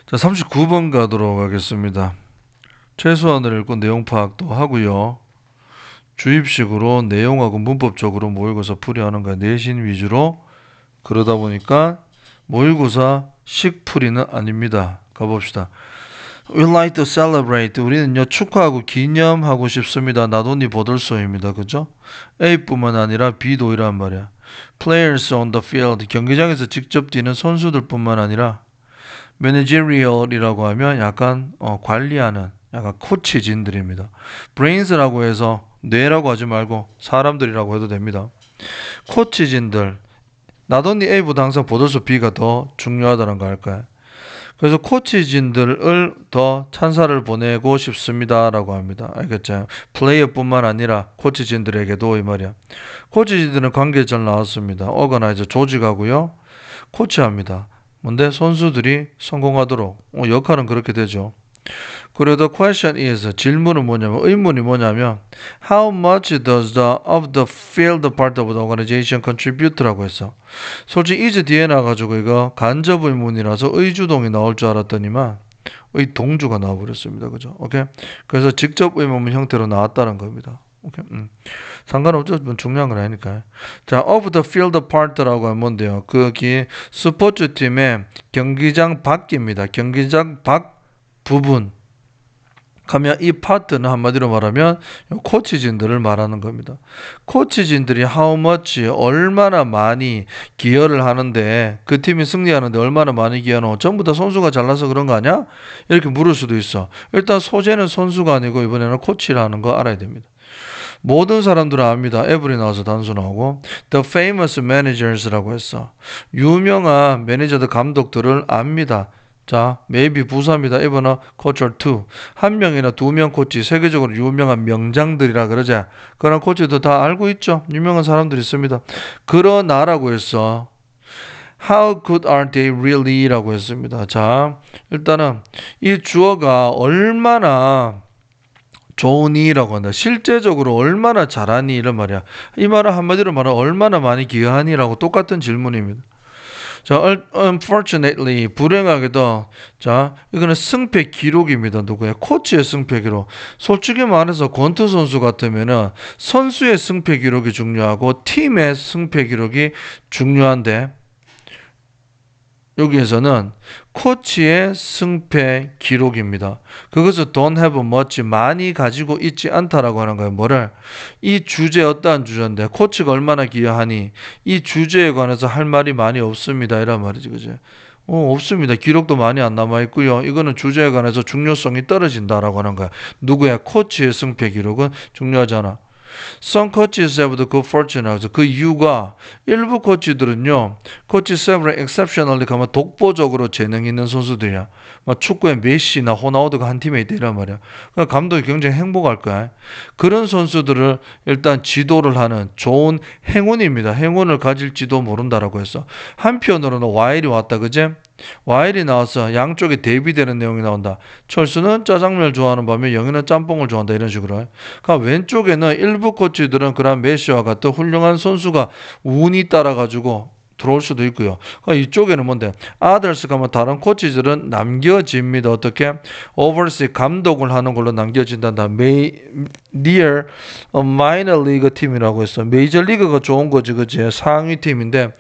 자, 39번 가도록 하겠습니다. 최소한을 읽고 내용 파악도 하고요. 주입식으로 내용하고 문법적으로 모의고사 풀이하는 거야. 내신 위주로. 그러다 보니까 모의고사 식풀이는 아닙니다. 가봅시다. We like to celebrate. 우리는요, 축하하고 기념하고 싶습니다. 나돈니 보들소입니다. 그죠? A뿐만 아니라 B도 이란 말이야. Players on the field. 경기장에서 직접 뛰는 선수들 뿐만 아니라 managerial이라고 하면 약간 관리하는 약간 코치진들입니다. brains라고 해서 뇌라고 하지 말고 사람들이라고 해도 됩니다. 코치진들. 나돈니 A보다 항상 보더소 B가 더 중요하다는 거 알까요? 그래서 코치진들을 더 찬사를 보내고 싶습니다라고 합니다. 알겠죠? 플레이어뿐만 아니라 코치진들에게도 이 말이야. 코치진들은 관계 잘 나왔습니다. 어거나이저 조직하고요. 코치합니다. 뭔데? 선수들이 성공하도록 역할은 그렇게 되죠. 그리고 the question is 질문은 뭐냐면 의문이 뭐냐면 how much does the of the field part of the organization contribute라고 했어. 솔직히 is 뒤에 나가지고 이거 간접 의문이라서 의주동이 나올 줄 알았더니만 의동주가 나와버렸습니다. 그죠? 오케이. 그래서 직접 의문문 형태로 나왔다는 겁니다. 오케이. 상관없죠. 중요한 건 아니니까요. 자, of the field part라고 하면 뭔데요? 거기 스포츠 팀의 경기장 밖입니다. 경기장 밖 부분 하면 이 파트는 한마디로 말하면 코치진들을 말하는 겁니다. 코치진들이 how much 얼마나 많이 기여를 하는데 그 팀이 승리하는데 얼마나 많이 기여하노? 전부 다 선수가 잘나서 그런 거 아니야? 이렇게 물을 수도 있어. 일단 소재는 선수가 아니고 이번에는 코치라는 거 알아야 됩니다. 모든 사람들은 압니다. 에브리 나와서 단수 나오고 The famous managers라고 했어. 유명한 매니저들 감독들을 압니다. 자, maybe 부사입니다. 이번은 coach 2. 한 명이나 두 명 코치, 세계적으로 유명한 명장들이라 그러자. 그런 코치도 다 알고 있죠. 유명한 사람들이 있습니다. 그러나라고 했어. How good are they really? 라고 했습니다. 자, 일단은 이 주어가 얼마나 좋으니라고 한다. 실제적으로 얼마나 잘하니 이런 말이야. 이 말은 한마디로 말하면 얼마나 많이 기여하니라고 똑같은 질문입니다. 자, unfortunately, 불행하게도, 자, 이거는 승패 기록입니다. 누구야? 코치의 승패 기록. 솔직히 말해서 권투 선수 같으면은 선수의 승패 기록이 중요하고 팀의 승패 기록이 중요한데, 여기에서는 코치의 승패 기록입니다. 그것을 don't have much, 많이 가지고 있지 않다라고 하는 거예요. 뭐를? 이 주제 어떠한 주제인데 코치가 얼마나 기여하니 이 주제에 관해서 할 말이 많이 없습니다. 이란 말이지. 그죠? 없습니다. 기록도 많이 안 남아있고요. 이거는 주제에 관해서 중요성이 떨어진다라고 하는 거야. 누구야? 코치의 승패 기록은 중요하잖아. Some coaches have the good fortune. 그 이유가 일부 코치들은요, 코치 several exceptionally 가면 독보적으로 재능 있는 선수들이야. 막 축구에 메시나 호나우드가 한 팀에 있다 이란 말이야. 그러니까 감독이 굉장히 행복할 거야. 그런 선수들을 일단 지도를 하는 좋은 행운입니다. 행운을 가질지도 모른다라고 했어. 한편으로는 와일이 왔다, 그제? 와일이 나와서 양쪽에 대비되는 내용이 나온다. 철수는 짜장면을 좋아하는 반면 영희는 짬뽕을 좋아한다. 이런 식으로. 그러니까 왼쪽에는 일부 코치들은 그런 메시와 같은 훌륭한 선수가 운이 따라가지고 들어올 수도 있고요. 그러니까 이쪽에는 뭔데? others 가면 다른 코치들은 남겨집니다. 어떻게? oversee 감독을 하는 걸로 남겨진단다. near minor league 팀이라고 했어. 메이저 리그가 좋은 거지, 그치? 상위 팀인데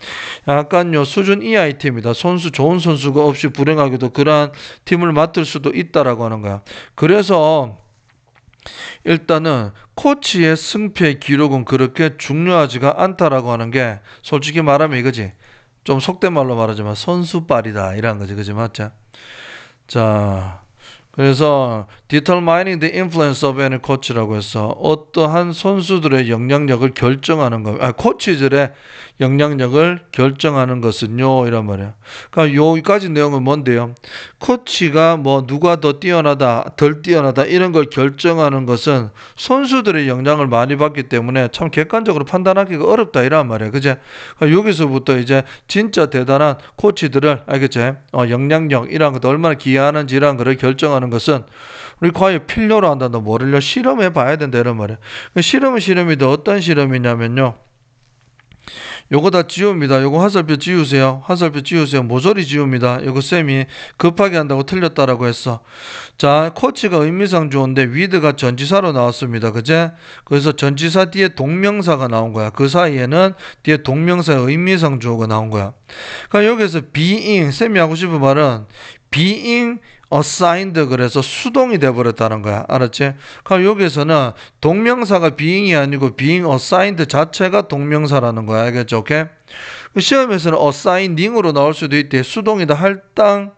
약간요 수준 이하의 팀이다. 좋은 선수가 없이 불행하게도 그러한 팀을 맡을 수도 있다라고 하는 거야. 그래서 일단은 코치의 승패 기록은 그렇게 중요하지가 않다라고 하는 게 솔직히 말하면 이거지. 좀 속된 말로 말하자면 선수빨이다 이런 거지. 그지 맞죠? 자, 그래서 determining the influence of any coach라고 해서 어떠한 선수들의 영향력을 결정하는 거, 코치들의 영향력을 결정하는 것은요 이란 말이야. 그러니까 여기까지 내용은 뭔데요? 코치가 뭐 누가 더 뛰어나다, 덜 뛰어나다 이런 걸 결정하는 것은 선수들의 영향을 많이 받기 때문에 참 객관적으로 판단하기가 어렵다 이란 말이야. 그제? 그러니까 여기서부터 이제 진짜 대단한 코치들을 알겠지? 영향력 이런 것도 얼마나 기여하는지 이런 거를 결정하는 것은 우리 과연 필요로 한다. 뭐를요? 실험해 봐야 된다 이런 말이야. 실험은 실험인데 어떤 실험이냐면요. 요거 다 지웁니다. 요거 화살표 지우세요. 화살표 지우세요. 모조리 지웁니다. 요거 쌤이 급하게 한다고 틀렸다라고 했어. 자, 코치가 의미상 주어인데 with가 전치사로 나왔습니다. 그제? 그래서 전치사 뒤에 동명사가 나온 거야. 그 사이에는 뒤에 동명사의 의미상 주어가 나온 거야. 그러니까 여기서 being, 쌤이 하고 싶은 말은 being assigned 그래서 수동이 돼버렸다는 거야. 알았지? 그럼 여기서는 동명사가 being이 아니고 being assigned 자체가 동명사라는 거야. 알겠죠? 오케이? 시험에서는 assignings으로 나올 수도 있대. 수동이다. 할당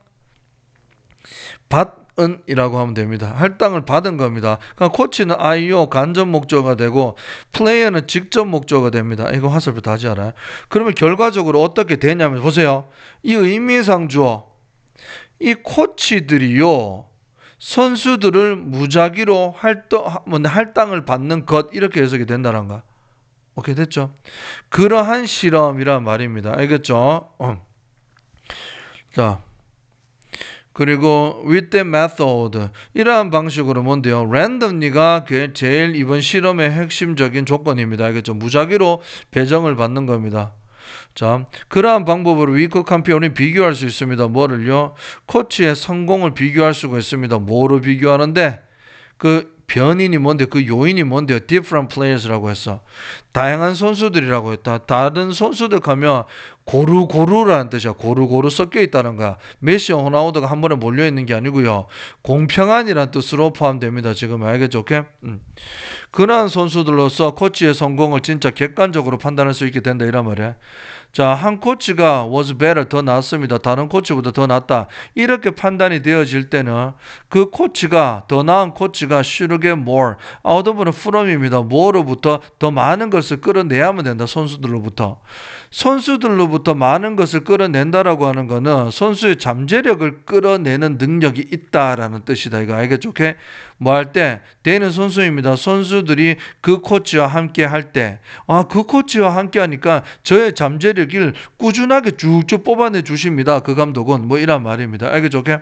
받은 이라고 하면 됩니다. 할당을 받은 겁니다. 그러니까 코치는 IO 간접 목적어가 되고 플레이어는 직접 목적어가 됩니다. 이거 화살표 다지 알아요? 그러면 결과적으로 어떻게 되냐면 보세요. 이 의미상 주어 이 코치들이요 선수들을 무작위로 할당을 받는 것 이렇게 해석이 된다는 거. 오케이 됐죠? 그러한 실험이란 말입니다. 알겠죠? 자 그리고 with the method 이러한 방식으로 뭔데요? randomly가 그 제일 이번 실험의 핵심적인 조건입니다. 알겠죠? 무작위로 배정을 받는 겁니다. 자, 그러한 방법으로 위크 캄피온이 비교할 수 있습니다. 뭐를요? 코치의 성공을 비교할 수가 있습니다. 뭐로 비교하는데? 그 변인이 뭔데? 그 요인이 뭔데요? different players라고 했어. 다양한 선수들이라고 했다. 다른 선수들 가면 고루고루라는 뜻이야. 고루고루 섞여 있다는 거야. 메시, 호나우드가 한 번에 몰려 있는 게 아니고요. 공평한이라는 뜻으로 포함됩니다. 지금 알겠죠? 오케이? 그러한 선수들로서 코치의 성공을 진짜 객관적으로 판단할 수 있게 된다 이란 말이야. 자, 한 코치가 was better 더 낫습니다. 다른 코치보다 더 낫다. 이렇게 판단이 되어질 때는 그 코치가 더 나은 코치가 should get more out of는 from입니다. 뭐로부터 더 많은 것을 끌어내야만 된다. 선수들로부터. 선수들로부터 많은 것을 끌어낸다라고 하는 거는 선수의 잠재력을 끌어내는 능력이 있다라는 뜻이다. 이거 알겠죠? 오케이? 뭐 할 때? 되는 선수입니다. 선수들이 그 코치와 함께 할 때, 그 코치와 함께 하니까 저의 잠재력을 꾸준하게 쭉쭉 뽑아내 주십니다. 그 감독은. 뭐 이란 말입니다. 알겠죠? 오케이?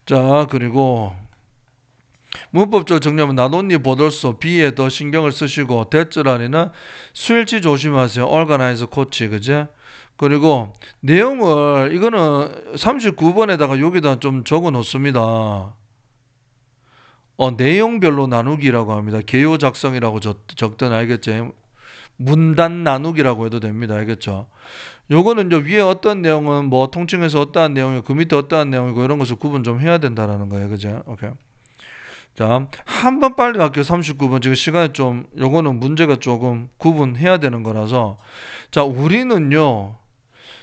자, 그리고 문법적으로 정리하면 나돈니 보돌소 B에 더 신경을 쓰시고 대절안에는 수일치 조심하세요. organize 코치 그제? 그리고 내용을 이거는 39번에다가 여기다 좀 적어 놓습니다. 내용별로 나누기라고 합니다. 개요 작성이라고 적든 알겠죠? 문단 나누기라고 해도 됩니다. 알겠죠? 요거는 이제 위에 어떤 내용은 뭐 통칭해서 어떠한 내용이고 그 밑에 어떠한 내용이고 이런 것을 구분 좀 해야 된다라는 거예요. 그죠? 오케이. 자, 한 번 빨리 갈게요. 39번. 지금 시간이 좀, 요거는 문제가 조금 구분해야 되는 거라서. 자, 우리는요,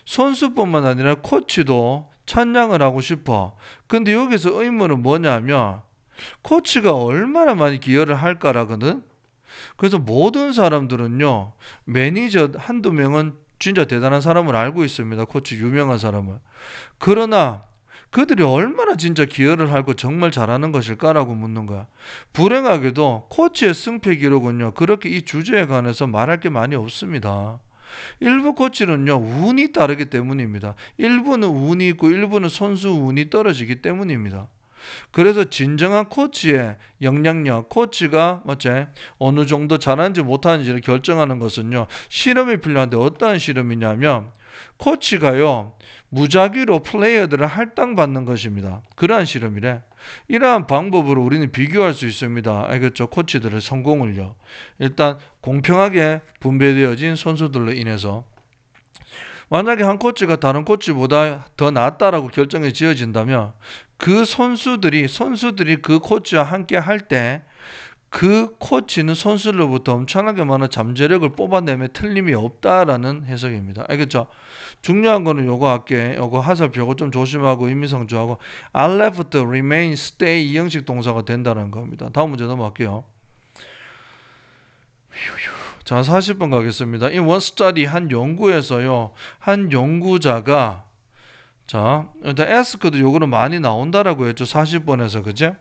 선수뿐만 아니라 코치도 찬양을 하고 싶어. 근데 여기서 의문은 뭐냐면, 코치가 얼마나 많이 기여를 할까라거든? 그래서 모든 사람들은요, 매니저 한두 명은 진짜 대단한 사람을 알고 있습니다. 코치 유명한 사람을. 그러나, 그들이 얼마나 진짜 기여를 하고 정말 잘하는 것일까라고 묻는 거야. 불행하게도 코치의 승패 기록은요. 그렇게 이 주제에 관해서 말할 게 많이 없습니다. 일부 코치는요. 운이 따르기 때문입니다. 일부는 운이 있고 일부는 선수 운이 떨어지기 때문입니다. 그래서 진정한 코치의 영향력, 코치가 어느 정도 잘하는지 못하는지를 결정하는 것은요. 실험이 필요한데 어떠한 실험이냐면 코치가요. 무작위로 플레이어들을 할당받는 것입니다. 그러한 실험이래. 이러한 방법으로 우리는 비교할 수 있습니다. 알겠죠? 코치들의 성공을요. 일단 공평하게 분배되어진 선수들로 인해서 만약에 한 코치가 다른 코치보다 더 낫다라고 결정이 지어진다면 그 선수들이 그 코치와 함께 할 때 그 코치는 선수들로부터 엄청나게 많은 잠재력을 뽑아내면 틀림이 없다라는 해석입니다. 알겠죠? 중요한 거는 요거 할게. 요거 화살표 요거 좀 조심하고 의미상주하고 I left, remain, stay 이 형식 동사가 된다는 겁니다. 다음 문제 넘어갈게요. 자, 40번 가겠습니다. In one study, 한 연구에서요, 한 연구자가, 자, 일단 ask도 요거는 많이 나온다라고 했죠. 40번에서, 그죠?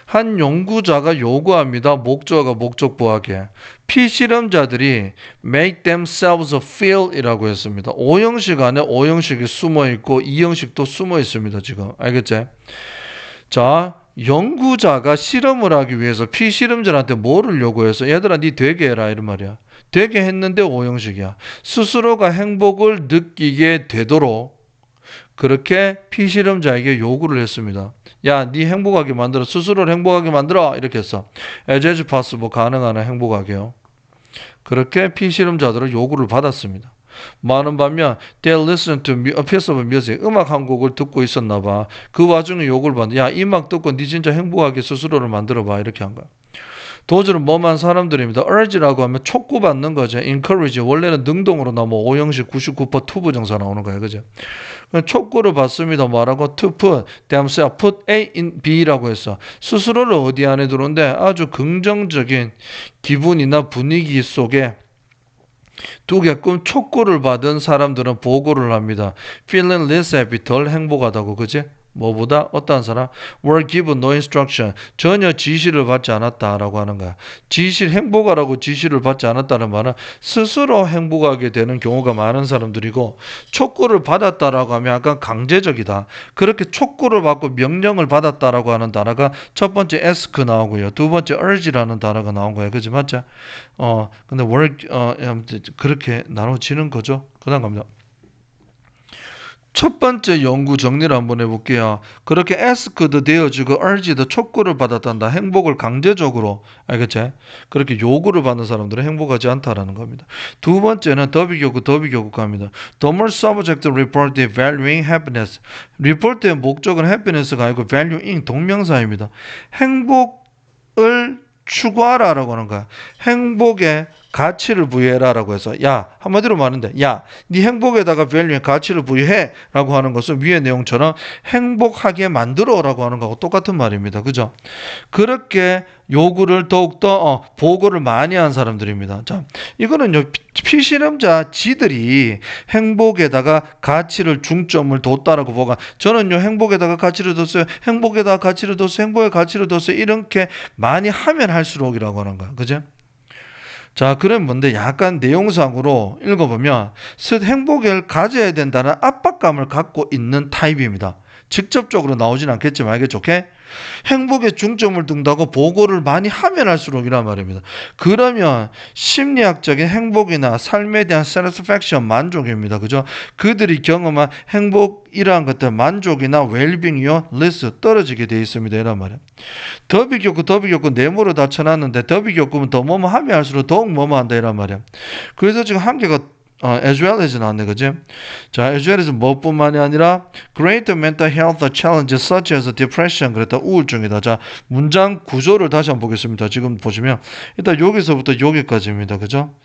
한 연구자가 요구합니다. 목적어가 목적보하게. 피실험자들이 make themselves feel 이라고 했습니다. O형식 안에 O형식이 숨어 있고 E형식도 숨어 있습니다. 지금. 알겠지? 자, 연구자가 실험을 하기 위해서 피실험자한테 뭐를 요구해서 얘들아 니 되게 해라 이런 말이야. 되게 했는데 오형식이야. 스스로가 행복을 느끼게 되도록 그렇게 피실험자에게 요구를 했습니다. 야, 니 행복하게 만들어. 스스로를 행복하게 만들어. 이렇게 했어. as possible 가능한 한 행복하게요. 그렇게 피실험자들은 요구를 받았습니다. 많은 반면 they listened to a piece of music 음악 한 곡을 듣고 있었나 봐. 그 와중에 욕을 받는 야, 이 음악 듣고 니 진짜 행복하게 스스로를 만들어 봐. 이렇게 한 거야. 도저히 뭐만 사람들입니다. urge라고 하면 촉구받는 거죠. encourage 원래는 능동으로 나오면 오형식 99% 투부정사 나오는 거예요. 그죠? 촉구를 받습니다. 뭐라고? to put themselves put A in B라고 했어. 스스로를 어디 안에 두는데 아주 긍정적인 기분이나 분위기 속에 두게끔 촉구를 받은 사람들은 보고를 합니다. feeling less happy 덜 행복하다고. 그지? 뭐보다 어떠한 사람 were given no instruction 전혀 지시를 받지 않았다라고 하는 거야. 행복하라고 지시를 받지 않았다는 말은 스스로 행복하게 되는 경우가 많은 사람들이고 촉구를 받았다라고 하면 약간 강제적이다. 그렇게 촉구를 받고 명령을 받았다라고 하는 단어가 첫 번째 ask 나오고요. 두 번째 urge라는 단어가 나온 거예요. 그지 맞죠? 근데 그렇게 나눠지는 거죠. 그다음 갑니다. 첫 번째 연구 정리를 한번 해볼게요. 그렇게 asked 되어지고 urged 촉구를 받았단다. 행복을 강제적으로 알겠지? 그렇게 요구를 받는 사람들은 행복하지 않다라는 겁니다. 두 번째는 더비교구 갑니다. The more subject reported valuing happiness. 리포트의 목적은 happiness가 아니고 valuing 동명사입니다. 행복을 추구하라라고 하는 거야. 행복에 가치를 부여해라라고 해서 야 한마디로 말하는데 야 네 행복에다가 value에 가치를 부여해라고 하는 것은 위의 내용처럼 행복하게 만들어라고 하는 거하고 똑같은 말입니다. 그죠? 그렇게 요구를 더욱더 보고를 많이 한 사람들입니다. 자, 이거는요 피실험자 지들이 행복에다가 가치를 중점을 뒀다라고 보가 저는요 행복에다가 가치를 뒀어요. 행복에다가 가치를 뒀어요. 행복에 가치를 뒀어요. 이렇게 많이 하면 할수록이라고 하는 거야. 그죠? 자, 그럼 뭔데 약간 내용상으로 읽어보면 행복을 가져야 된다는 압박감을 갖고 있는 타입입니다. 직접적으로 나오진 않겠지만 알겠죠? 오케이? 행복에 중점을 둔다고 보고를 많이 하면 할수록이란 말입니다. 그러면 심리학적인 행복이나 삶에 대한 satisfaction, 만족입니다. 그죠? 그들이 경험한 행복이라는 것들, 만족이나 웰빙이요, less 떨어지게 돼 있습니다. 이란 말이에요. 더비교구 네모로 다 쳐놨는데 더비교구는 더 뭐뭐 하면 할수록 더욱 뭐뭐 한다 이란 말이에요. 그래서 지금 한 개가 as well as 나왔네, 그지? 자, as well as 뭐뿐만이 아니라 greater mental health challenges such as depression 그랬다 우울증이다. 자, 문장 구조를 다시 한번 보겠습니다. 지금 보시면 일단 여기서부터 여기까지입니다, 그죠?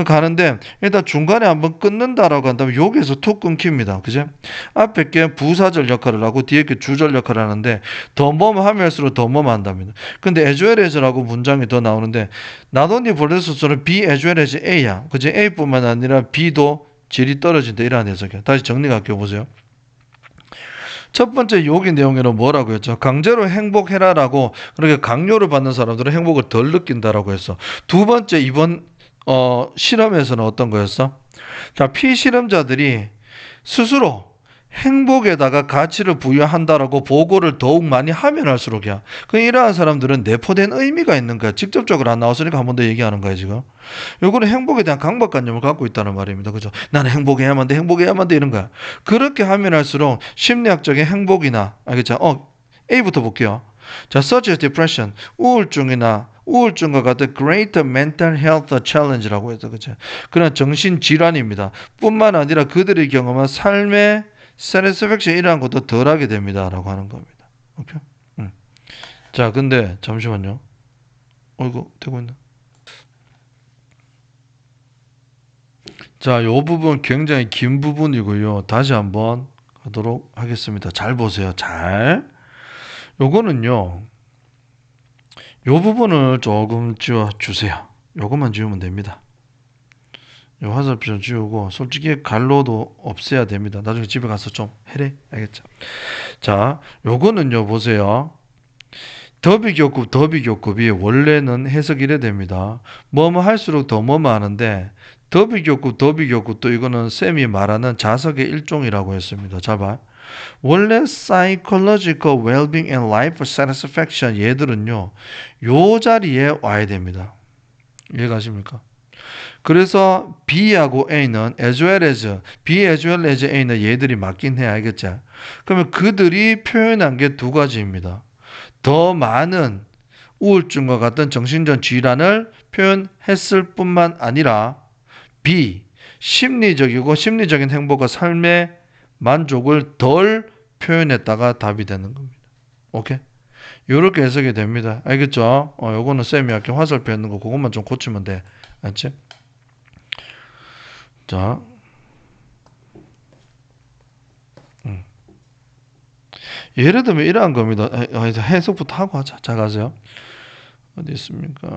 가는데 일단 중간에 한번 끊는다라고 한다면 여기서 툭 끊깁니다, 그지? 앞에 게 부사절 역할을 하고 뒤에 게 주절 역할을 하는데 더 뭐뭐 하면 할수록 더 뭐뭐 한답니다. 근데 as well as라고 문장이 더 나오는데 not only 볼레스처럼 B as well as A야, 그지? A뿐만 아니라 B 도 질이 떨어진다 이러한 해석이야. 다시 정리가 보세요. 첫 번째 여기 내용에는 뭐라고 했죠? 강제로 행복해라라고 그렇게 강요를 받는 사람들은 행복을 덜 느낀다라고 했어. 두 번째 이번 실험에서는 어떤 거였어? 자, 피실험자들이 스스로 행복에다가 가치를 부여한다라고 보고를 더욱 많이 하면 할수록이야. 이러한 사람들은 내포된 의미가 있는 거야. 직접적으로 안 나왔으니까 한 번 더 얘기하는 거야 지금. 요거는 행복에 대한 강박관념을 갖고 있다는 말입니다. 그죠? 나는 행복해야만 돼 이런 거야. 그렇게 하면 할수록 심리학적인 행복이나 알겠죠? A부터 볼게요. 자, such as depression 우울증과 같은 greater mental health challenge라고 해서 그죠? 그런 정신 질환입니다. 뿐만 아니라 그들이 경험한 삶의 satisfaction이라는 것도 덜하게 됩니다라고 하는 겁니다. 오케이? 자, 근데 잠시만요. 이거 되고 있나? 자, 요 부분 굉장히 긴 부분이고요. 다시 한번 가도록 하겠습니다. 잘 보세요. 잘. 요거는요. 요 부분을 조금 지워주세요. 요것만 지우면 됩니다. 요 화살표 좀 지우고 솔직히 갈로도 없애야 됩니다. 나중에 집에 가서 좀 해래. 알겠죠? 자, 요거는요. 보세요. 더비교급이 원래는 해석이 이래 됩니다. 뭐뭐 할수록 더 뭐뭐 하는데 더비교급도 이거는 쌤이 말하는 자석의 일종이라고 했습니다. 자 봐. 원래 psychological well-being and life satisfaction 얘들은요, 요 자리에 와야 됩니다. 이해가십니까? 그래서 B하고 A는 as well as, B as well as A는 얘들이 맞긴 해, 알겠죠? 그러면 그들이 표현한 게 두 가지입니다. 더 많은 우울증과 같은 정신적 질환을 표현했을 뿐만 아니라 B, 심리적인 행복과 삶의 만족을 덜 표현했다가 답이 되는 겁니다. 오케이? 요렇게 해석이 됩니다. 알겠죠? 요거는 쌤이 이렇게 화살표 있는 거 그것만 좀 고치면 돼. 알지? 자. 예를 들면 이러한 겁니다. 해석부터 하고 하자. 자, 가세요. 어디 있습니까?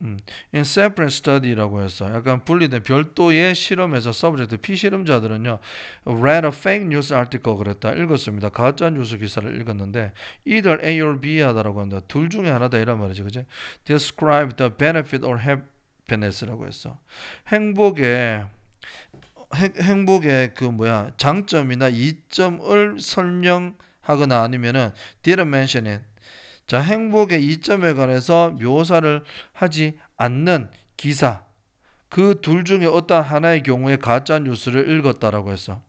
In separate study라고 해서 약간 분리된 별도의 실험에서 subject 피실험자들은요, read a fake news article 그랬다. 읽었습니다. 가짜 뉴스 기사를 읽었는데 either A or B 하다라고 한다. 둘 중에 하나다 이란 말이지. 그지? Describe the benefit or happiness라고 했어. 행복의 장점이나 이점을 설명하거나 아니면은 didn't mention it. 자, 행복의 이점에 관해서 묘사를 하지 않는 기사. 그 둘 중에 어떤 하나의 경우에 가짜 뉴스를 읽었다라고 했어.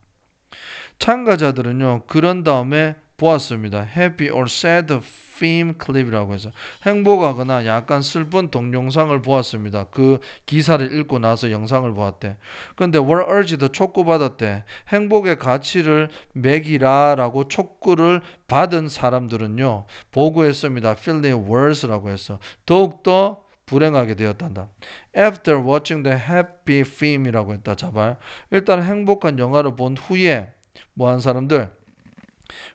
참가자들은요, 그런 다음에 보았습니다. Happy or sad theme clip이라고 해서 행복하거나 약간 슬픈 동영상을 보았습니다. 그 기사를 읽고 나서 영상을 보았대. 그런데 were urged 촉구받았대. 행복의 가치를 매기라라고 촉구를 받은 사람들은요, 보고했습니다. feeling worse라고 해서 더욱더 불행하게 되었단다. After watching the happy film이라고 했다. 자발. 일단 행복한 영화를 본 후에 뭐한 사람들?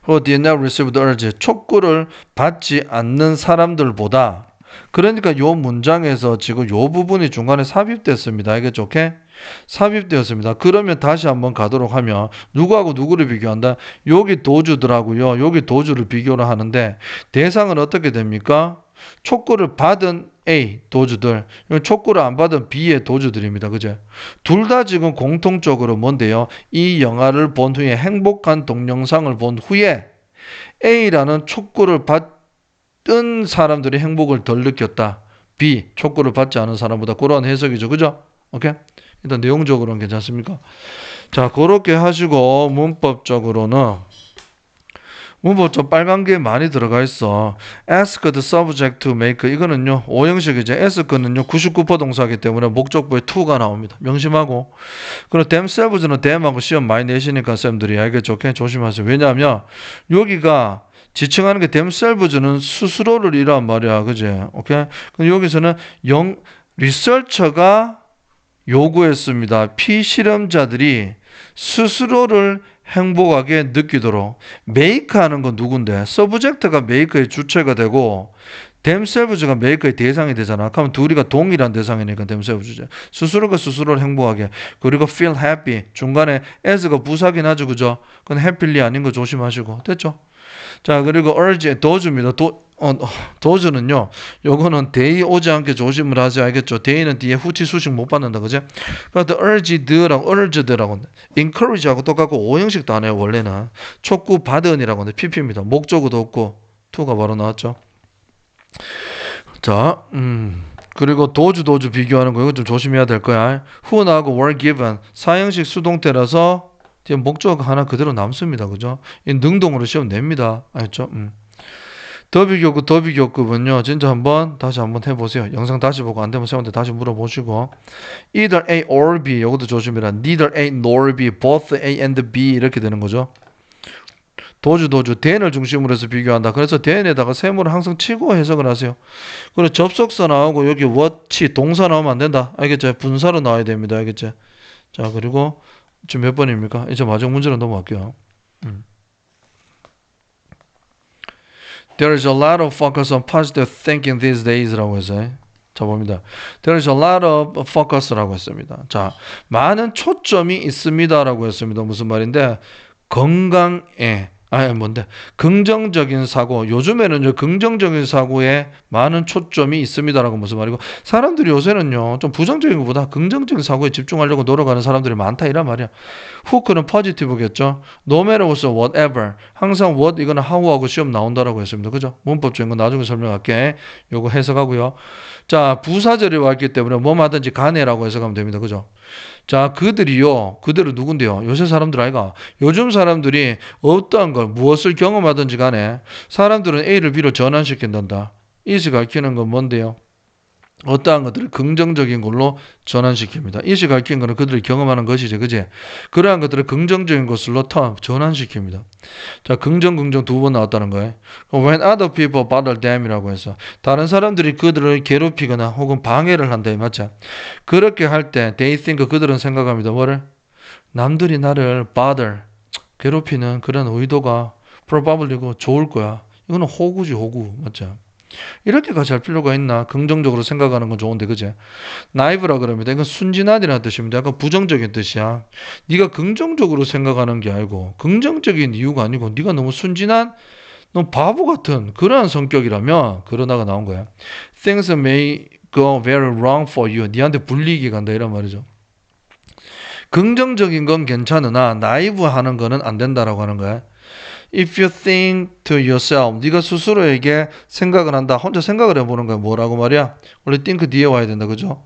Who did not receive the urge. 촉구를 받지 않는 사람들보다. 그러니까 요 문장에서 지금 요 부분이 중간에 삽입됐습니다. 알겠죠? 오케이? 삽입되었습니다. 그러면 다시 한번 가도록 하면 누구하고 누구를 비교한다? 여기 도주들하고요. 여기 도주를 비교를 하는데 대상은 어떻게 됩니까? 촉구를 받은 A 도주들, 촉구를 안 받은 B의 도주들입니다. 그죠? 둘 다 지금 공통적으로 뭔데요? 이 영화를 본 후에 행복한 동영상을 본 후에 A라는 촉구를 받은 사람들이 행복을 덜 느꼈다. B, 촉구를 받지 않은 사람보다. 그런 해석이죠. 그죠? 오케이? 일단 내용적으로는 괜찮습니까? 자, 그렇게 하시고 문법적으로는 문법 빨간 게 많이 들어가 있어. ask the subject to make. 이거는요, 오형식이죠. ask는요, 99% 동사이기 때문에 목적부에 to가 나옵니다. 명심하고. 그리고 themselves는 them하고 시험 많이 내시니까 쌤들이 알겠죠? 오케이? 조심하세요. 왜냐하면 여기가 지칭하는 게 themselves는 스스로를 이란 말이야. 그지? 오케이? 근데 여기서는 리서처가 요구했습니다. 피실험자들이 스스로를 행복하게 느끼도록. make하는 건 누군데? 서브젝트가 make의 주체가 되고 themselves가 make의 대상이 되잖아. 그러면 둘이가 동일한 대상이니까 themselves. 스스로가 스스로를 행복하게. 그리고 feel happy. 중간에 as가 부사긴 하죠. 그죠? 그건 happily 아닌 거 조심하시고. 됐죠? 자, 그리고 urge, 도주입니다. 도주는요, 요거는 대의 오지 않게 조심을 하세요. 알겠죠? 대의는 뒤에 후치 수식 못 받는다. 그죠? 그런데 urged라고, encourage하고 똑같고 오형식도 안 해요. 원래는. 촉구 받은이라고 하는데 pp입니다. 목적어도 없고, to가 바로 나왔죠. 자, 그리고 도주 비교하는 거, 이거 좀 조심해야 될 거야. who 나하고 were given. 사형식 수동태라서 뒤에 목적 하나 그대로 남습니다. 그죠? 이 능동으로 시험 냅니다. 알겠죠? 더비교급은요, 진짜 다시 한번 해보세요. 영상 다시 보고 안 되면 쌤한테 다시 물어보시고. either A or B, 이것도 조심해라. neither A nor B, both A and B 이렇게 되는 거죠. 도주, then을 중심으로 해서 비교한다. 그래서 then에다가 세모를 항상 치고 해석을 하세요. 그리고 접속사 나오고 여기 what이 동사 나오면 안 된다. 알겠죠? 분사로 나와야 됩니다. 알겠죠? 자, 그리고 지금 몇 번입니까? 이제 마지막 문제로 넘어갈게요. There is a lot of focus on positive thinking these days라고 해서 자 봅니다. There is a lot of focus라고 했습니다. 자, 많은 초점이 있습니다라고 했습니다. 무슨 말인데 건강에 아니, 뭔데? 긍정적인 사고. 요즘에는요, 긍정적인 사고에 많은 초점이 있습니다라고 무슨 말이고, 사람들이 요새는요, 좀 부정적인 것보다 긍정적인 사고에 집중하려고 노력하는 사람들이 많다, 이란 말이야. 후크는 포지티브겠죠? No matter what, whatever. 항상 what, 이거는 how하고 시험 나온다라고 했습니다. 그죠? 문법적인 건 나중에 설명할게. 요거 해석하고요. 자, 부사절이 왔기 때문에 뭐하든지 간에라고 해석하면 됩니다. 그죠? 자, 그들이요. 그들은 누군데요? 요새 사람들 아이가. 요즘 사람들이 어떠한 걸, 무엇을 경험하든지 간에 사람들은 A를 B로 전환시킨단다. 이시 가르치는 건 뭔데요? 어떠한 것들을 긍정적인 걸로 전환시킵니다. 이시 가르치는 것은 그들이 경험하는 것이지, 그지? 그러한 것들을 긍정적인 것으로 전환시킵니다. 자, 긍정 두 번 나왔다는 거예요. When other people bother them이라고 해서 다른 사람들이 그들을 괴롭히거나 혹은 방해를 한다, 맞죠? 그렇게 할 때 they think 그들은 생각합니다. 뭐를? 남들이 나를 bother 괴롭히는 그런 의도가 probably고 좋을 거야. 이거는 호구지, 호구, 맞죠? 이렇게까지 할 필요가 있나? 긍정적으로 생각하는 건 좋은데, 그제? 나이브라 그럽니다. 이건 순진하디라는 뜻입니다. 약간 부정적인 뜻이야. 네가 긍정적으로 생각하는 게 아니고 긍정적인 이유가 아니고 네가 너무 순진한 너무 바보 같은 그러한 성격이라면 그러다가 나온 거야. Things may go very wrong for you. 네한테 불리익이 간다 이런 말이죠. 긍정적인 건 괜찮으나 나이브 하는 거는 안 된다라고 하는 거야. If you think to yourself, 네가 스스로에게 생각을 한다. 혼자 생각을 해보는 거야. 뭐라고 말이야? 원래 think 뒤에 와야 된다. 그죠?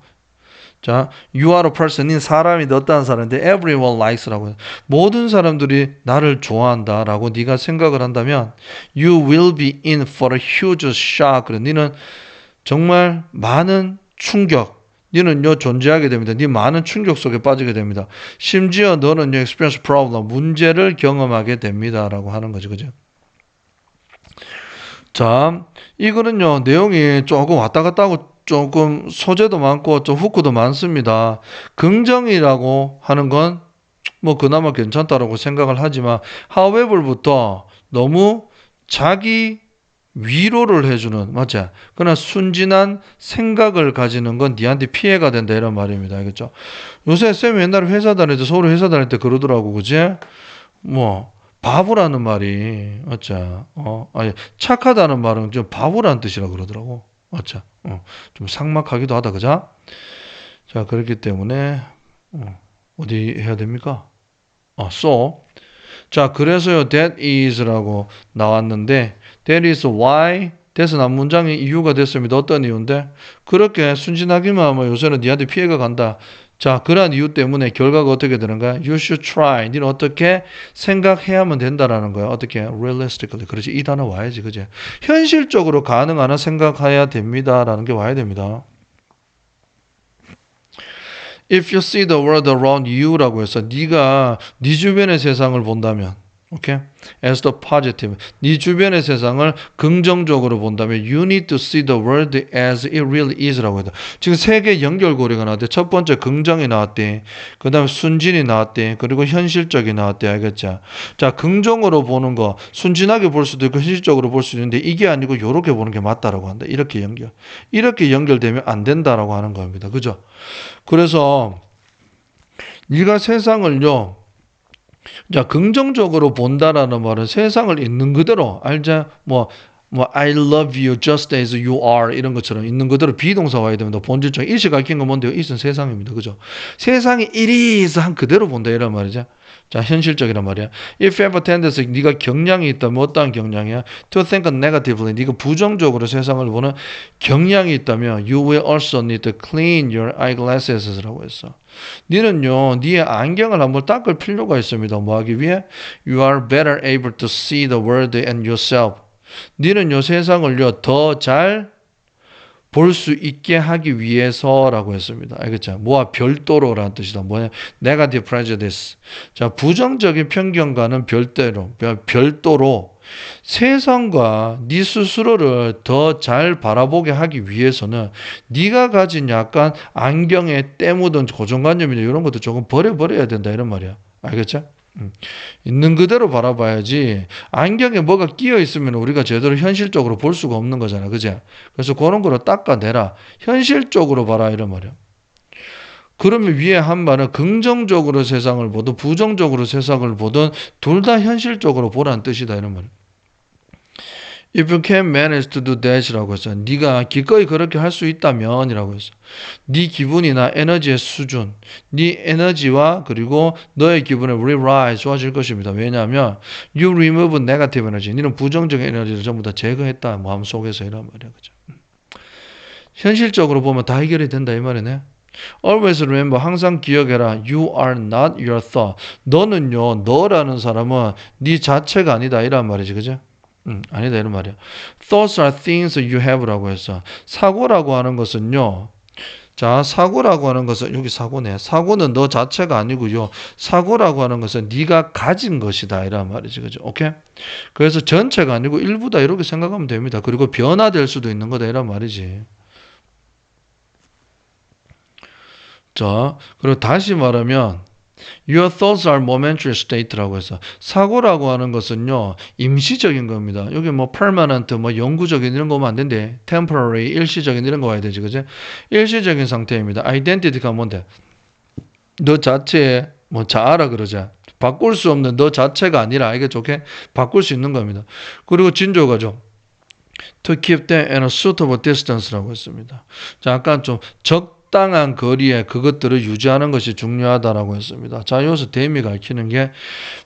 자, you are a person. 닌 사람이 어떠한 사람인데 everyone likes라고 해요. 모든 사람들이 나를 좋아한다라고 네가 생각을 한다면 you will be in for a huge shock. 그래. 너는 정말 많은 충격 너는요 존재하게 됩니다. 네 많은 충격 속에 빠지게 됩니다. 심지어 너는요 experience problem 문제를 경험하게 됩니다라고 하는 거죠, 그죠? 자, 이거는요 내용이 조금 왔다 갔다 하고 조금 소재도 많고 좀 후크도 많습니다. 긍정이라고 하는 건 뭐 그나마 괜찮다라고 생각을 하지만 however부터 너무 자기 위로를 해주는 맞지? 그러나 순진한 생각을 가지는 건 니한테 피해가 된다 이런 말입니다. 알겠죠? 요새 쌤이 옛날에 회사 다닐 때 서울 회사 다닐 때 그러더라고, 그지? 뭐 바보라는 말이 맞지? 아니 착하다는 말은 좀 바보라는 뜻이라 그러더라고, 맞지? 좀 삭막하기도 하다, 그죠? 자, 그렇기 때문에 어디 해야 됩니까? so. 자, 그래서요, that is라고 나왔는데, that is why, that은 한 문장의 이유가 됐습니다. 어떤 이유인데? 그렇게 순진하기만 하면 요새는 니한테 피해가 간다. 자, 그러한 이유 때문에 결과가 어떻게 되는가? You should try. 니는 어떻게 생각해야만 된다라는 거야. 어떻게? Realistically. 그렇지. 이 단어 와야지, 그지? 현실적으로 가능하나 생각해야 됩니다라는 게 와야 됩니다. If you see the world around you라고 해서 네가 네 주변의 세상을 본다면, 오케이? As the positive, 네 주변의 세상을 긍정적으로 본다면, you need to see the world as it really is라고 해요. 지금 세 개 연결고리가 나왔대. 첫 번째 긍정이 나왔대. 그 다음에 순진이 나왔대. 그리고 현실적이 나왔대. 알겠죠? 자, 긍정으로 보는 거, 순진하게 볼 수도 있고 현실적으로 볼 수도 있는데 이게 아니고 이렇게 보는 게 맞다라고 한다. 이렇게 연결되면 안 된다라고 하는 겁니다. 그죠? 그래서 네가 세상을요. 자, 긍정적으로 본다라는 말은 세상을 있는 그대로 알자. I love you just as you are 이런 것처럼 있는 그대로 비동사 와야 됩니다. 본질적 이시 가르친 건 뭔데요? 이는 세상입니다. 그죠? 세상이 it is 한 그대로 본다 이런 말이죠. 자, 현실적이란 말이야. If you have a tendency, 네가 경향이 있다면 어떠한 경향이야? To think negatively, 네가 부정적으로 세상을 보는 경향이 있다면 you will also need to clean your eyeglasses라고 했어. 너는요, 네의 안경을 한번 닦을 필요가 있습니다. 뭐 하기 위해? You are better able to see the world and yourself. 너는요, 세상을요, 더 잘 볼 수 있게 하기 위해서라고 했습니다. 알겠죠? 뭐와 별도로라는 뜻이다. 뭐냐? Negative prejudice. 자, 부정적인 편견과는 별도로 세상과 네 스스로를 더 잘 바라보게 하기 위해서는 네가 가진 약간 안경에 때 묻은 고정관념이나 이런 것도 조금 버려야 된다 이런 말이야. 알겠죠? 있는 그대로 바라봐야지 안경에 뭐가 끼어 있으면 우리가 제대로 현실적으로 볼 수가 없는 거잖아. 그죠? 그래서 그런 거를 닦아내라. 현실적으로 봐라 이런 말이야. 그러면 위에 한 말은 긍정적으로 세상을 보든 부정적으로 세상을 보든 둘 다 현실적으로 보라는 뜻이다 이런 말이에요. If you can manage to do that이라고 했어요. 네가 기꺼이 그렇게 할 수 있다면 이라고 했어요. 네 기분이나 에너지의 수준, 네 에너지와 그리고 너의 기분을 rewrite 좋아질 것입니다. 왜냐하면 you remove negative energy, 너는 부정적인 에너지를 전부 다 제거했다. 마음속에서 이란 말이야. 그죠? 현실적으로 보면 다 해결이 된다 이 말이네. Always remember, 항상 기억해라. You are not your thought. 너는요, 너라는 사람은 네 자체가 아니다 이란 말이지, 그죠? 아니다 이런 말이야. Thoughts are things you have라고 했어. 사고라고 하는 것은요. 자, 사고라고 하는 것은 여기 사고네. 사고는 너 자체가 아니고요. 사고라고 하는 것은 네가 가진 것이다 이란 말이지, 그죠? 오케이? 그래서 전체가 아니고 일부다 이렇게 생각하면 됩니다. 그리고 변화될 수도 있는 거다 이란 말이지. 자, 그리고 다시 말하면 Your thoughts are momentary state라고 해서 사고라고 하는 것은요 임시적인 겁니다. 여기 뭐 permanent 뭐 영구적인 이런 거 오면 안 된대. temporary 일시적인 이런 거 와야 되지, 그죠? 일시적인 상태입니다. identity가 뭔데? 너 자체의 뭐 자아라 그러자. 바꿀 수 없는 너 자체가 아니라 알겠죠? 오케이? 바꿀 수 있는 겁니다. 그리고 진조가죠. To keep them in a suitable distance라고 했습니다. 자, 약간 좀 적당한 거리에 그것들을 유지하는 것이 중요하다라고 했습니다. 자, 여기서 댐이 가르치는 게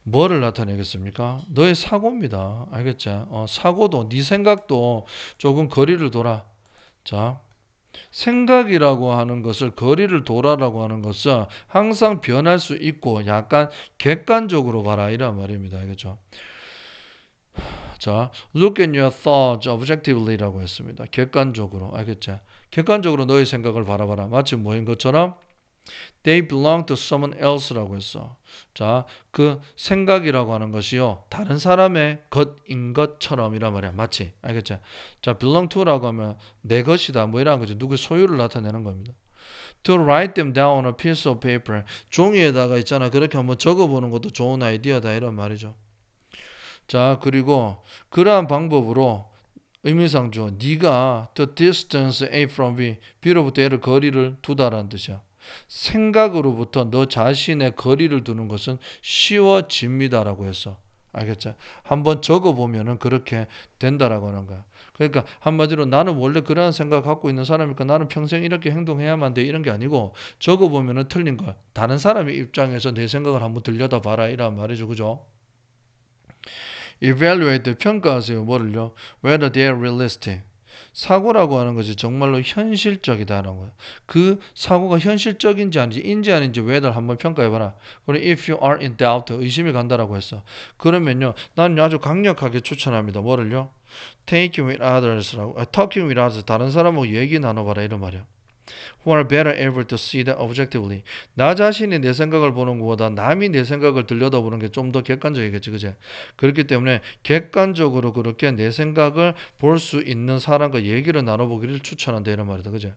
뭐를 나타내겠습니까? 너의 사고입니다. 알겠죠? 사고도 네 생각도 조금 거리를 둬라. 자, 생각이라고 하는 것을 거리를 둬라라고 하는 것은 항상 변할 수 있고 약간 객관적으로 봐라 이란 말입니다. 알겠죠? 자, look at your thoughts objectively라고 했습니다. 객관적으로, 알겠죠? 객관적으로 너의 생각을 바라봐라. 마치 뭐인 것처럼 they belong to someone else라고 했어. 자, 그 생각이라고 하는 것이요 다른 사람의 것인 것처럼이란 말이야. 마치, 알겠죠? 자, belong to라고 하면 내 것이다 뭐 이런 거죠. 누구의 소유를 나타내는 겁니다. To write them down on a piece of paper, 종이에다가 있잖아. 그렇게 한번 적어보는 것도 좋은 아이디어다 이런 말이죠. 자, 그리고 그러한 방법으로 의미상조 네가 the distance A from B, B로부터 A를 거리를 두다라는 뜻이야. 생각으로부터 너 자신의 거리를 두는 것은 쉬워집니다라고 했어. 알겠죠? 한번 적어보면은 그렇게 된다라고 하는 거야. 그러니까 한마디로 나는 원래 그러한 생각 갖고 있는 사람이니까 나는 평생 이렇게 행동해야만 돼 이런 게 아니고 적어보면은 틀린 거야. 다른 사람의 입장에서 내 생각을 한번 들여다봐라 이란 말이죠. 그죠? evaluate, 평가하세요. 뭐를요? whether they are realistic. 사고라고 하는 것이 정말로 현실적이다라는 거예요. 그 사고가 현실적인지 아닌지 인지 아닌지 whether 한번 평가해봐라. 그리고 if you are in doubt, 의심이 간다라고 했어. 그러면요, 나는 아주 강력하게 추천합니다. 뭐를요? Taking with others라고, talking with others, 다른 사람하고 얘기 나눠봐라 이런 말이야. Who are better able to see that objectively. 나 자신이 내 생각을 보는 것보다 남이 내 생각을 들여다보는 게 좀 더 객관적이겠지, 그제? 그렇기 때문에 객관적으로 그렇게 내 생각을 볼 수 있는 사람과 얘기를 나눠보기를 추천한다 이런 말이다, 그제?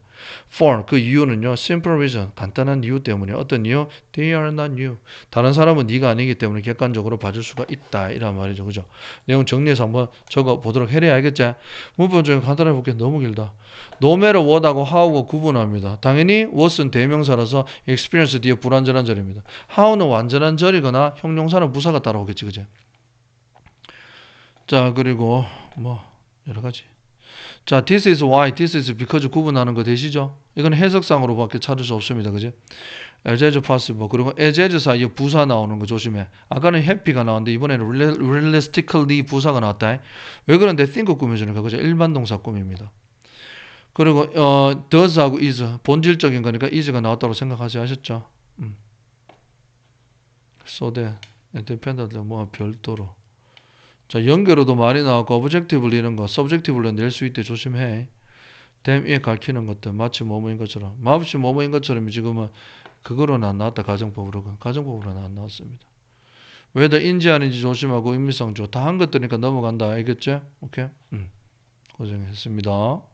For, 그 이유는요, simple reason, 간단한 이유 때문에. 어떤 이유? They are not you. 다른 사람은 네가 아니기 때문에 객관적으로 봐줄 수가 있다 이런 말이죠, 그죠? 내용 정리해서 한번 적어보도록 해야 알겠지? 문법 중에 간단하게 볼게. 너무 길다. No matter what하고 how가 구분합니다. 당연히 what은 대명사라서 experience 뒤에 불완전한 절입니다. how는 완전한 절이거나 형용사는 부사가 따라오겠지, 그죠? 자, 그리고 뭐 여러 가지. 자, this is why, this is because 구분하는 거 되시죠? 이건 해석상으로밖에 찾을 수 없습니다, 그죠? as as possible. 그리고 as as 사이에 부사 나오는 거 조심해. 아까는 happy가 나왔는데 이번에는 realistically 부사가 나왔다. 왜 그런데 think 꾸며주는 거, 그죠? 일반 동사 꾸밉니다. 그리고 does하고 is 본질적인 거니까 is가 나왔다고 생각하지 아셨죠? so that independently 뭐 별도로. 자, 연결어도 많이 나왔고 objectively 이런 거 subjectively 낼 수 있대 조심해. them 위에 가르치는 것들 마치 뭐뭐인 것처럼 마치 뭐뭐인 것처럼 지금은 그거로는 안 나왔다. 가정법으로는 안 나왔습니다. whether인지 아닌지 조심하고 의미상조 다 한 것들이니까 넘어간다. 알겠죠? 오케이? 고생했습니다.